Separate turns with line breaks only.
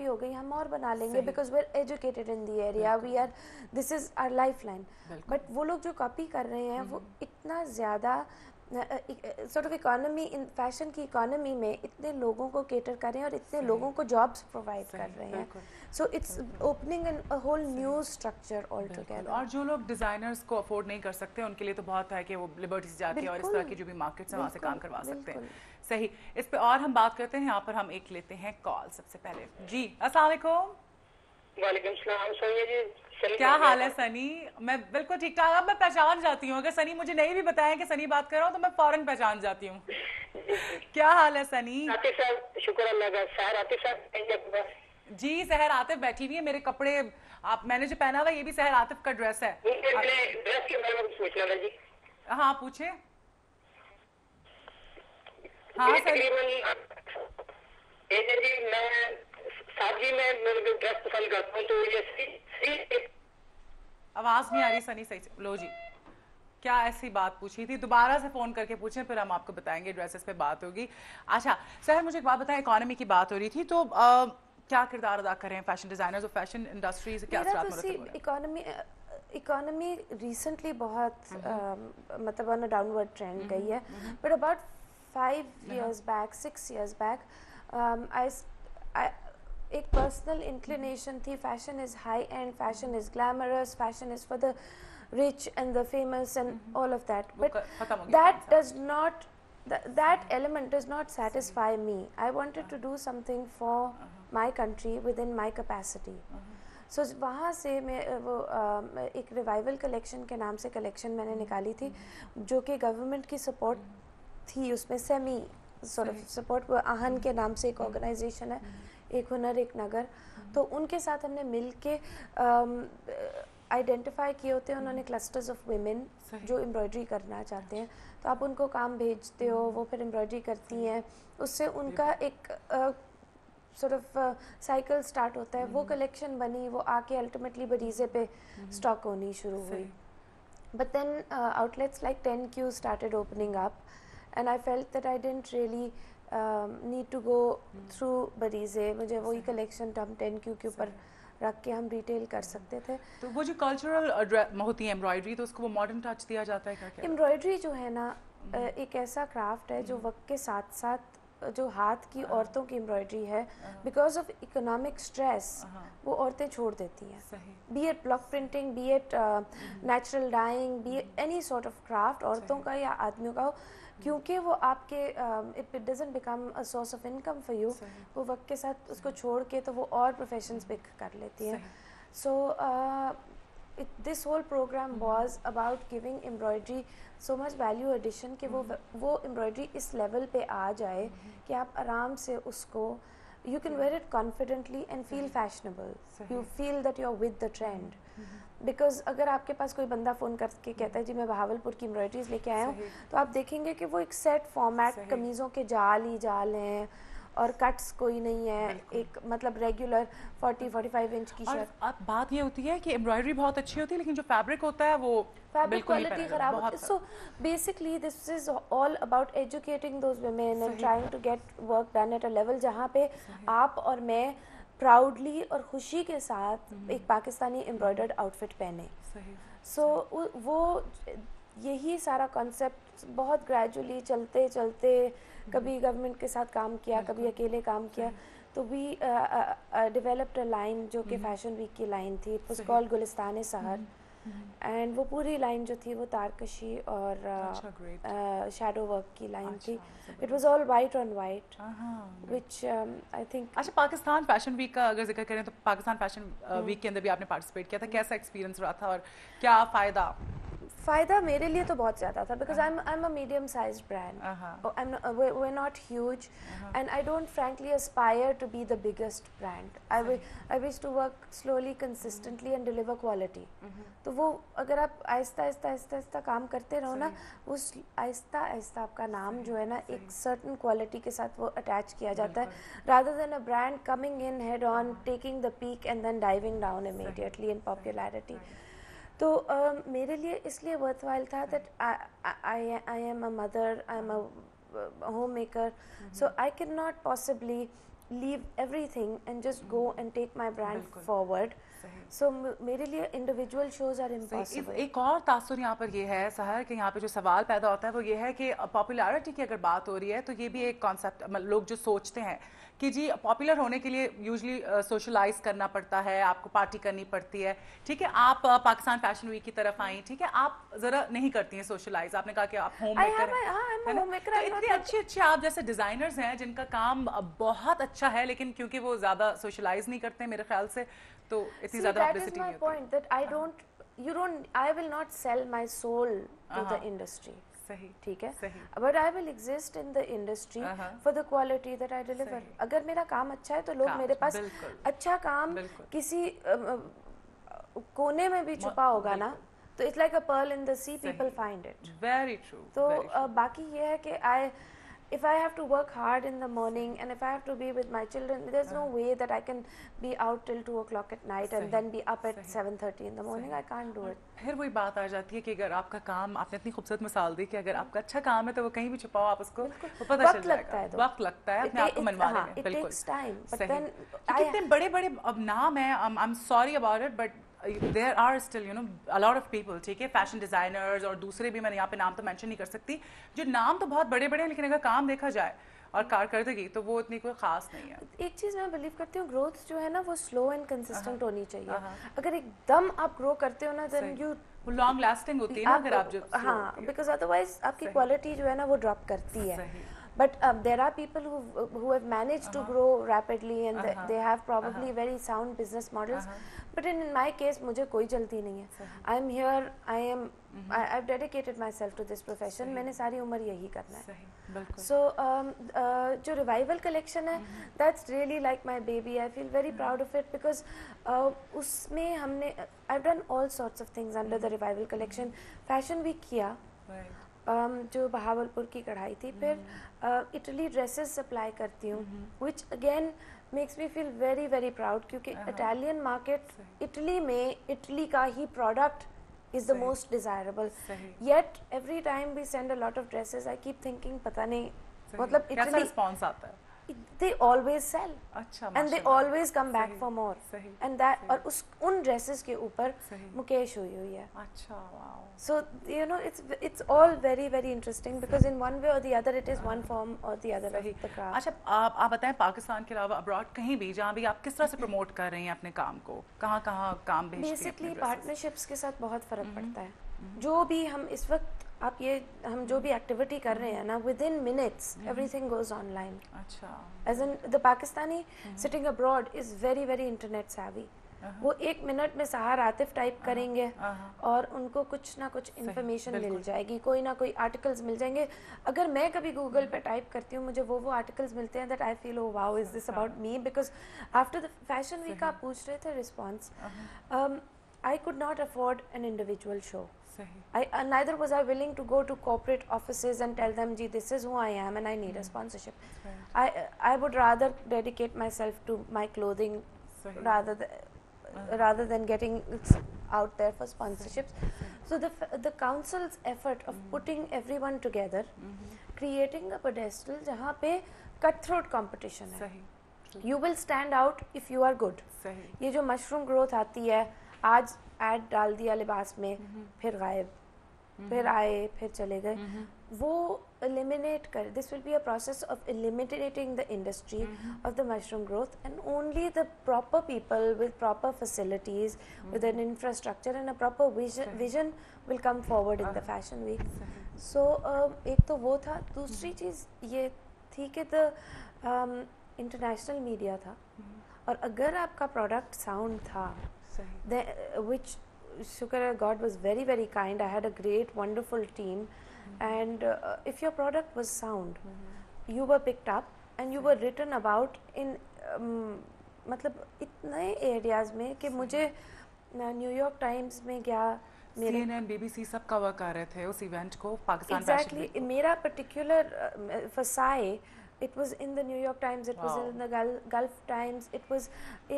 हो गई, हम और बना लेंगे, because we are educated in the area, we are, this is our life line. But वो लोग जो कॉपी कर रहे हैं वो इतना ज़्यादा sort of economy, in fashion की इकोनॉमी में इतने लोगों को केटर कर रहे हैं और इतने लोगों को जॉब्स प्रोवाइड कर रहे हैं. So it's opening an a whole new structure all together.
और जो लोग डिजाइनर्स को अफोर्ड नहीं कर सकते उनके लिए तो बहुत है कि वो लिबर्टीज जाके और इस तरह की जो भी मार्केट्स हैं वहाँ से काम करवा सकते हैं. सही, इस पे और हम बात करते हैं. यहाँ पर हम एक लेते हैं कॉल सबसे पहले. जी अस्सलाम वालेकुम.
वालेकुम सलाम. सोनिया जी,
क्या हाल है सनी? मैं बिल्कुल ठीक ठाक. अब मैं पहचान जाती हूँ, अगर सनी मुझे नहीं भी बताया कि सनी बात कर रहा हूँ तो मैं फौरन पहचान जाती हूँ. क्या हाल है सनी?
आतिफ साहब, शुक्र अल्लाह का. सहर आतिफ साहब
जी, सहर आतिफ बैठी हुई है. मेरे कपड़े आप मैंने जो पहना हुआ ये भी सहर आतिफ का ड्रेस है.
ड्रेस के बारे में कुछ पूछना था जी.
हाँ पूछे. हाँ सर
जी, मैं सादगी में ड्रेस पसंद करता हूँ, तो ये
आवाज नहीं आ रही सनी सही से. लो जी, क्या ऐसी बात पूछी थी? दोबारा से फोन करके पूछें, फिर हम आपको बताएंगे. ड्रेसेस पे बात होगी. अच्छा सर, मुझे एक बात बताएं, इकोनॉमी की बात हो रही थी, तो क्या किरदार अदा कर रहे हैं फैशन डिजाइनर्स और फैशन इंडस्ट्रीज? क्या
इकोनॉमी रिसेंटली बहुत मतलब ऑन अ डाउनवर्ड ट्रेंड गई है. But about 5 years back, 6 years back, एक पर्सनल इंक्लिनेशन थी. Fashion is high and, fashion is glamorous, fashion is for the rich and the famous and all of that, but that does not, that element does not satisfy me. I wanted to do something for my country within my capacity. So वहाँ से मैं वो एक revival collection के नाम से collection मैंने निकाली थी, जो कि गवर्नमेंट की सपोर्ट थी. उसमें सेमी सॉर्ट ऑफ सपोर्ट, आहन के नाम से एक ऑर्गेनाइजेशन है, एक हुनर एक नगर, तो उनके साथ हमने मिल के आइडेंटिफाई किए होते हैं उन्होंने क्लस्टर्स ऑफ वुमेन जो एम्ब्रॉयडरी करना चाहते हैं. तो आप उनको काम भेजते हो, वो फिर एम्ब्रॉयडरी करती हैं, उससे उनका एक सॉर्ट ऑफ साइकिल स्टार्ट होता है. वो कलेक्शन बनी, वो आके अल्टीमेटली बरीजे पे स्टॉक होनी शुरू हुई. But then outlets like 10Q started opening up and I felt that I didn't really need to go through बरीजे. मुझे वही कलेक्शन हम 10Q के ऊपर रख के हम रिटेल कर सकते थे.
तो वो जो कल्चरल होती है एम्ब्रॉयडरी, तो उसको वो मॉडर्न टच दिया जाता है क्या?
एम्ब्रॉयडरी जो है ना एक ऐसा क्राफ्ट है जो वक्त के साथ साथ जो हाथ की औरतों की एम्ब्रॉयडरी है, बिकॉज ऑफ इकोनॉमिक स्ट्रेस वो औरतें छोड़ देती हैं. Be it block printing, be it natural dyeing, be it any sort of craft, औरतों का या आदमियों का हो, क्योंकि वो आपके it doesn't become a source of income for you. वो वक्त के साथ उसको छोड़ के तो वो और प्रोफेशंस पिक कर लेती हैं. So this whole programme was about giving embroidery so much value addition कि वो एम्ब्रॉयडरी इस लेवल पे आ जाए कि आप आराम से उसको you can wear it confidently and feel fashionable. You feel that you're with the trend. Because अगर आपके पास कोई बंदा फ़ोन करके कहता है जी मैं बहावलपुर की एम्ब्रॉयडरीज लेके आया हूँ, तो आप देखेंगे कि वो एक सेट फॉर्मेट, कमीज़ों के जाल ही जाल हैं और कट्स कोई नहीं है, एक मतलब रेगुलर 40-45 इंच की शर्ट.
अब बात ये होती है कि एम्ब्रॉयडरी बहुत अच्छी होती है, लेकिन जो फैब्रिक होता है वो
फैब्रिक क्वालिटी खराब होती है. So basically this is all about educating those women and trying to get work done at a level जहाँ पे आप और मैं प्राउडली और खुशी के साथ एक पाकिस्तानी एम्ब्रॉयडर्ड आउटफिट पहने. सो वो यही सारा कॉन्सेप्ट बहुत ग्रेजुअली चलते चलते कभी गवर्नमेंट के साथ काम किया, कभी अकेले काम किया, तो वी डेवलप्ड अ लाइन जो कि फैशन वीक की लाइन थी. इट वाज कॉल्ड गुलिस्तान सहर, एंड वो पूरी लाइन जो थी वो तारकशी और शैडो वर्क की लाइन थी. It was all white on white, which I think.
अच्छा, पाकिस्तान फैशन वीक का अगर जिक्र करें तो पाकिस्तान फैशन वीक के अंदर भी आपने पार्टिसिपेट किया था. कैसा एक्सपीरियंस रहा था और क्या फ़ायदा
मेरे लिए तो बहुत ज़्यादा था, because I am a medium sized brand. we're not huge and I don't frankly aspire to be the biggest brand. I wish to work slowly, consistently and deliver quality. तो वो अगर आप आहिस्ता काम करते रहो ना, उस आहिस्ता आपका नाम जो है ना एक सर्टन क्वालिटी के साथ वो अटैच किया जाता है, rather than a brand coming in head on, taking the peak and then diving down immediately in popularity. तो मेरे लिए इसलिए वर्थवाइल था that I am a mother, I am a home maker, so I can not possibly leave everything and just go and take my brand forward. So मेरे लिए individual shows are impossible.
एक और तासुर यहाँ पर ये है सहर कि यहाँ पे जो सवाल पैदा होता है वो ये है कि पॉपुलैरिटी की अगर बात हो रही है तो ये भी एक कॉन्सेप्ट लोग जो सोचते हैं कि जी पॉपुलर होने के लिए यूजली सोशलाइज करना पड़ता है, आपको पार्टी करनी पड़ती है, ठीक है. आप पाकिस्तान फैशन वीक की तरफ आई, ठीक है, आप जरा नहीं करती हैं सोशलाइज. आपने कहा कि आप होम मेकर हैं, इतनी अच्छी आप जैसे डिजाइनर्स हैं जिनका काम बहुत अच्छा है लेकिन क्योंकि वो ज्यादा सोशलाइज नहीं करते मेरे ख्याल से तो इतनी ज्यादा पब्लिसिटी नहीं होती.
I will not sell my soul to the industry. ठीक है, but I will exist in the industry for the quality that I deliver. अगर मेरा काम अच्छा है तो लोग मेरे पास अच्छा काम किसी कोने में भी छुपा होगा ना तो it's like a pearl in the sea, people find it.
Very true.
तो बाकी ये है कि if I have to work hard in the morning and if I have to be with my children, there's no way that I can be out till 2 o'clock at night and then be up at 7:30 in the morning. I can't do it.
फिर वही बात आ जाती है कि अगर आपका काम, आपने इतनी खूबसूरत मिसाल दी कि अगर आपका अच्छा काम है तो वो कहीं भी छुपाओ आप उसको पता चल जाएगा. वक्त लगता है अपने आप को मनवाने में.
It takes time. But then
कितने बड़े अब नाम है, I'm sorry about it but there are still a lot of people, ठीक है, फैशन डिजाइनर्स और दूसरे भी, मैंने यहाँ पे नाम तो मेंशन नहीं कर सकती, जो नाम तो बहुत बड़े हैं लेकिन अगर काम देखा जाए और कारकर्दगी तो वो इतनी कोई खास नहीं है.
एक चीज मैं बिलीव करती हूँ, ग्रोथ जो है ना वो स्लो एंड कंसिस्टेंट होनी चाहिए. अगर एकदम आप ग्रो करते हो ना देन यू
लॉन्ग लास्टिंग होती है ना अगर आप जो.
हाँ, बिकॉज अदरवाइज आपकी क्वालिटी जो है ना वो ड्रॉप करती है. But there are people who have managed to grow rapidly and they have probably very sound business models. But in my case, मुझे कोई जल्दी नहीं है. I'm here. I've dedicated myself to this profession. मैंने सारी उम्र यही करना है. So जो revival collection है, that's really like my baby. I feel very proud of it because उसमें हमने I've done all sorts of things under the revival collection. Fashion week किया. जो बहावलपुर की कढ़ाई थी, फिर इटली ड्रेसेस सप्लाई करती हूँ which again makes me feel very very proud क्योंकि इटालियन मार्केट इटली में इटली का ही product is the most desirable. Yet every time we send a lot of dresses I keep thinking पता नहीं मतलब
कैसा रिस्पॉन्स आता है.
they always sell and they always come back for more and that और उन dresses के ऊपर मुकेश हुई है.
अच्छा, wow.
So it's all very very interesting because in one way or the other it is one form or the other of the craft.
अच्छा, आप बताएं पाकिस्तान के अलावा अब्रॉड कहीं भी जहाँ भी आप किस तरह से प्रमोट कर रही हैं अपने काम को, कहाँ काम भेजती हैं?
बेसिकली पार्टनरशिप्स के साथ बहुत फर्क पड़ता है. जो भी हम इस वक्त हम जो भी एक्टिविटी कर रहे हैं ना within minutes everything goes online.
अच्छा.
As in the Pakistani sitting abroad is very very internet savvy. वो 1 मिनट में सहार आतिफ टाइप करेंगे और उनको कुछ ना कुछ इन्फॉर्मेशन मिल जाएगी, कोई ना कोई आर्टिकल्स मिल जाएंगे. अगर मैं कभी गूगल पे टाइप करती हूँ मुझे वो आर्टिकल्स मिलते हैं that I feel oh wow is this about me because after the fashion week आप पूछ रहे थे response. I could not afford an individual show. Neither was I willing to go to corporate offices and tell them, "Gee, this is who I am and I need a sponsorship." I would rather dedicate myself to my clothing rather than getting out there for sponsorships. So the council's effort of putting everyone together, creating a pedestal जहाँ पे cutthroat competition है. You will stand out if you are good. ये जो mushroom growth आती है, आज add डाल दिया लिबास में, फिर गायब, फिर आए, फिर चले गए, वो eliminate कर. This will be a process of eliminating the industry of the mushroom growth and only the proper people with proper facilities, with an infrastructure and a proper vision will come forward in the fashion week. So एक तो वो था. दूसरी चीज़ ये थी कि the international media था और अगर आपका प्रोडक्ट साउंड था which shukar God was very very kind. I had a great wonderful team and if your product was sound you were picked up and you were written about in मतलब इतने areas में कि मुझे New York times में क्या
CNN, BBC सब cover कर रहे थे उस इवेंट को पाकिस्तान.
Exactly. मेरा पर्टिकुलर फसाए it was in the New York Times, it was in the Gulf Times, it was in